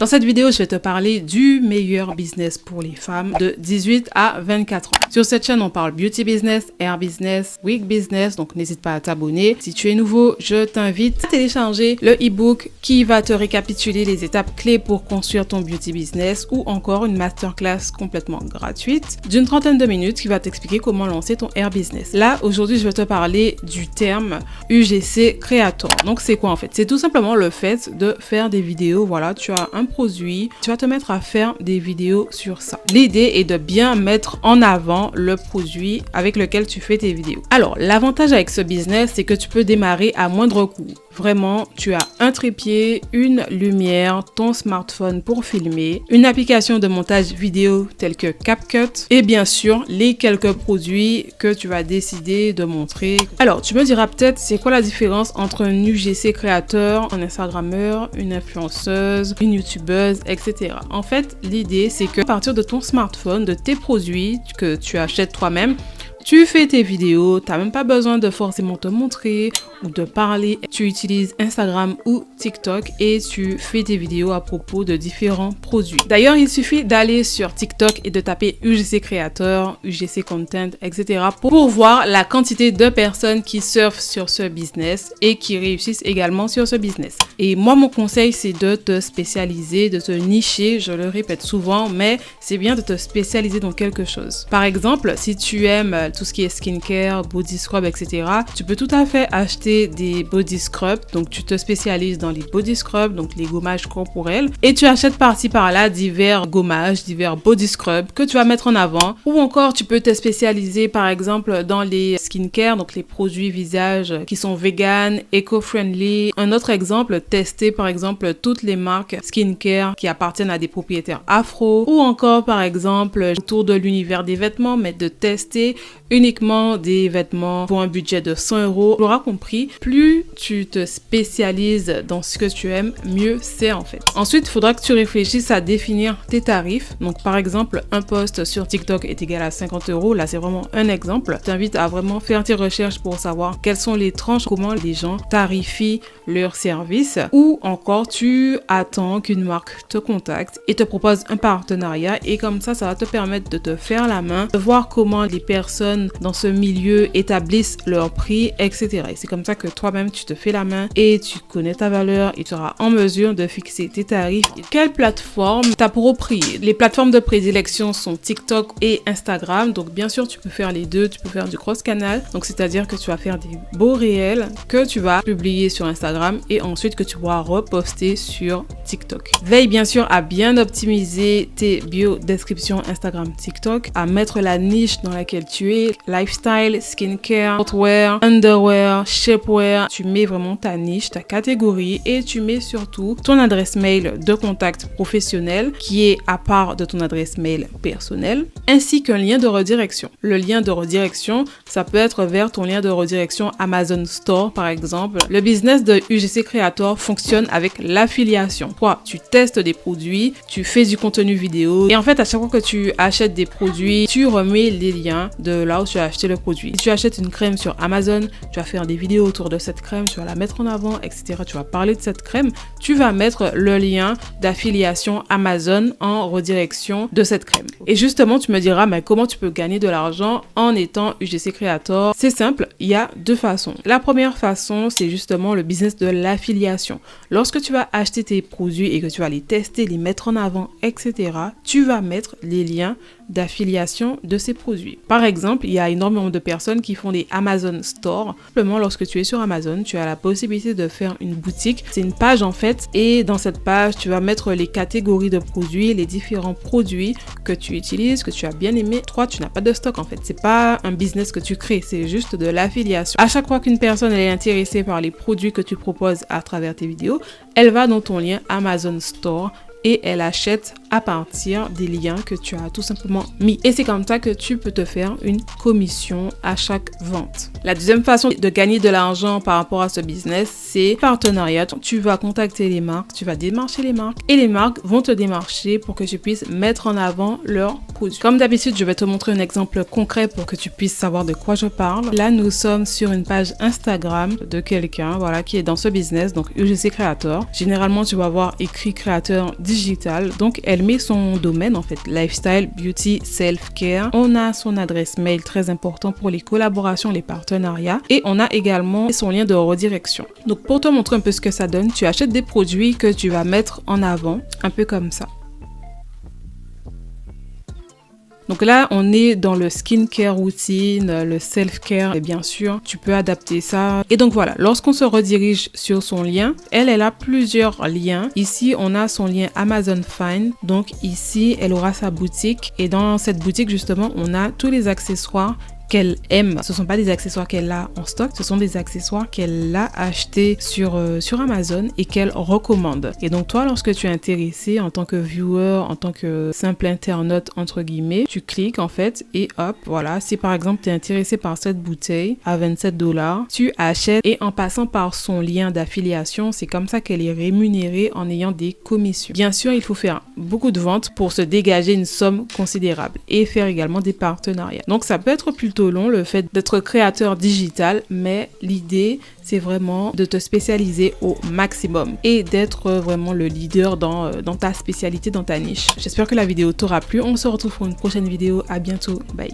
Dans cette vidéo, je vais te parler du meilleur business pour les femmes de 18 à 24 ans. Sur cette chaîne, on parle beauty business, hair business, wig business, donc n'hésite pas à t'abonner. Si tu es nouveau, je t'invite à télécharger le e-book qui va te récapituler les étapes clés pour construire ton beauty business ou encore une masterclass complètement gratuite d'une 30aine de minutes qui va t'expliquer comment lancer ton hair business. Là, aujourd'hui, je vais te parler du terme UGC Creator. Donc, c'est quoi en fait? C'est tout simplement le fait de faire des vidéos. Voilà, tu as un produit, tu vas te mettre à faire des vidéos sur ça. L'idée est de bien mettre en avant le produit avec lequel tu fais tes vidéos. Alors, l'avantage avec ce business, c'est que tu peux démarrer à moindre coût. Vraiment, tu as un trépied, une lumière, ton smartphone pour filmer, une application de montage vidéo telle que CapCut et bien sûr, les quelques produits que tu vas décider de montrer. Alors, tu me diras peut-être, c'est quoi la différence entre un UGC créateur, un Instagrammeur, une influenceuse, une YouTubeuse, etc. En fait, l'idée, c'est que à partir de ton smartphone, de tes produits que tu achètes toi-même, tu fais tes vidéos, tu n'as même pas besoin de forcément te montrer ou de parler. Tu utilises Instagram ou TikTok et tu fais tes vidéos à propos de différents produits. D'ailleurs, il suffit d'aller sur TikTok et de taper UGC Creator, UGC Content, etc. pour voir la quantité de personnes qui surfent sur ce business et qui réussissent également sur ce business. Et moi, mon conseil, c'est de te spécialiser, de te nicher. Je le répète souvent, mais c'est bien de te spécialiser dans quelque chose. Par exemple, si tu aimes tout ce qui est skincare, body scrub, etc. Tu peux tout à fait acheter des body scrubs. Donc, tu te spécialises dans les body scrubs, donc les gommages corporels. Et tu achètes par-ci par-là divers gommages, divers body scrubs que tu vas mettre en avant. Ou encore, tu peux te spécialiser, par exemple, dans les skincare, donc les produits visage qui sont vegan, éco-friendly. Un autre exemple, tester, par exemple, toutes les marques skincare qui appartiennent à des propriétaires afro. Ou encore, par exemple, autour de l'univers des vêtements, mais de tester uniquement des vêtements pour un budget de 100 €. Tu l'auras compris, plus tu te spécialises dans ce que tu aimes, mieux c'est en fait. Ensuite, il faudra que tu réfléchisses à définir tes tarifs. Donc par exemple, un post sur TikTok est égal à 50 €. Là, c'est vraiment un exemple. Je t'invite à vraiment faire tes recherches pour savoir quelles sont les tranches, comment les gens tarifient leurs services. Ou encore, tu attends qu'une marque te contacte et te propose un partenariat. Et comme ça va te permettre de te faire la main, de voir comment les personnes dans ce milieu établissent leur prix, etc. Et c'est comme ça que toi-même, tu te fais la main et tu connais ta valeur et tu seras en mesure de fixer tes tarifs. Quelle plateforme t'approprier? Les plateformes de prédilection sont TikTok et Instagram. Donc, bien sûr, tu peux faire les deux. Tu peux faire du cross-canal. Donc, c'est-à-dire que tu vas faire des beaux réels que tu vas publier sur Instagram et ensuite que tu pourras reposter sur TikTok. Veille, bien sûr, à bien optimiser tes bio-descriptions Instagram, TikTok, à mettre la niche dans laquelle tu es, lifestyle, skincare, footwear, underwear, shapewear. Tu mets vraiment ta niche, ta catégorie et tu mets surtout ton adresse mail de contact professionnel qui est à part de ton adresse mail personnelle, ainsi qu'un lien de redirection. Le lien de redirection, ça peut être vers ton lien de redirection Amazon Store par exemple. Le business de UGC Creator fonctionne avec l'affiliation. Toi, tu testes des produits, tu fais du contenu vidéo et en fait à chaque fois que tu achètes des produits, tu remets les liens de là où tu as acheté le produit. Si tu achètes une crème sur Amazon, tu vas faire des vidéos autour de cette crème, tu vas la mettre en avant, etc. Tu vas parler de cette crème, tu vas mettre le lien d'affiliation Amazon en redirection de cette crème. Et justement, tu me diras, mais comment tu peux gagner de l'argent en étant UGC Creator? C'est simple, il y a deux façons. La première façon, c'est justement le business de l'affiliation. Lorsque tu vas acheter tes produits et que tu vas les tester, les mettre en avant, etc., tu vas mettre les liens d'affiliation de ces produits. Par exemple, il y a énormément de personnes qui font des Amazon Store. Simplement, lorsque tu es sur Amazon, tu as la possibilité de faire une boutique. C'est une page en fait et dans cette page, tu vas mettre les catégories de produits, les différents produits que tu utilises, que tu as bien aimé. Toi, tu n'as pas de stock en fait. C'est pas un business que tu crées, c'est juste de l'affiliation. À chaque fois qu'une personne est intéressée par les produits que tu proposes à travers tes vidéos, elle va dans ton lien Amazon Store et elle achète à partir des liens que tu as tout simplement mis. Et c'est comme ça que tu peux te faire une commission à chaque vente. La deuxième façon de gagner de l'argent par rapport à ce business, c'est partenariat. Tu vas contacter les marques, tu vas démarcher les marques et les marques vont te démarcher pour que tu puisses mettre en avant leurs produits. Comme d'habitude, je vais te montrer un exemple concret pour que tu puisses savoir de quoi je parle. Là, nous sommes sur une page Instagram de quelqu'un, voilà, qui est dans ce business, donc UGC Creator. Généralement, tu vas voir écrit créateur digital. Donc, elle met son domaine, en fait, lifestyle, beauty, self-care. On a son adresse mail, très important pour les collaborations, les partenariats. Et on a également son lien de redirection. Donc, pour te montrer un peu ce que ça donne, tu achètes des produits que tu vas mettre en avant, un peu comme ça. Donc là, on est dans le skincare routine, le self-care, et bien sûr, tu peux adapter ça. Et donc voilà, lorsqu'on se redirige sur son lien, elle a plusieurs liens. Ici, on a son lien Amazon Find. Donc ici, elle aura sa boutique. Et dans cette boutique, justement, on a tous les accessoires qu'elle aime. Ce ne sont pas des accessoires qu'elle a en stock, ce sont des accessoires qu'elle a achetés sur Amazon et qu'elle recommande. Et donc toi, lorsque tu es intéressé en tant que viewer, en tant que simple internaute, entre guillemets, tu cliques en fait et hop, voilà. Si par exemple tu es intéressé par cette bouteille à 27 $, tu achètes et en passant par son lien d'affiliation, c'est comme ça qu'elle est rémunérée en ayant des commissions. Bien sûr, il faut faire beaucoup de ventes pour se dégager une somme considérable et faire également des partenariats. Donc ça peut être plutôt long le fait d'être créateur digital, mais l'idée c'est vraiment de te spécialiser au maximum et d'être vraiment le leader dans ta spécialité, dans ta niche. J'espère que la vidéo t'aura plu. On se retrouve pour une prochaine vidéo. À bientôt. Bye.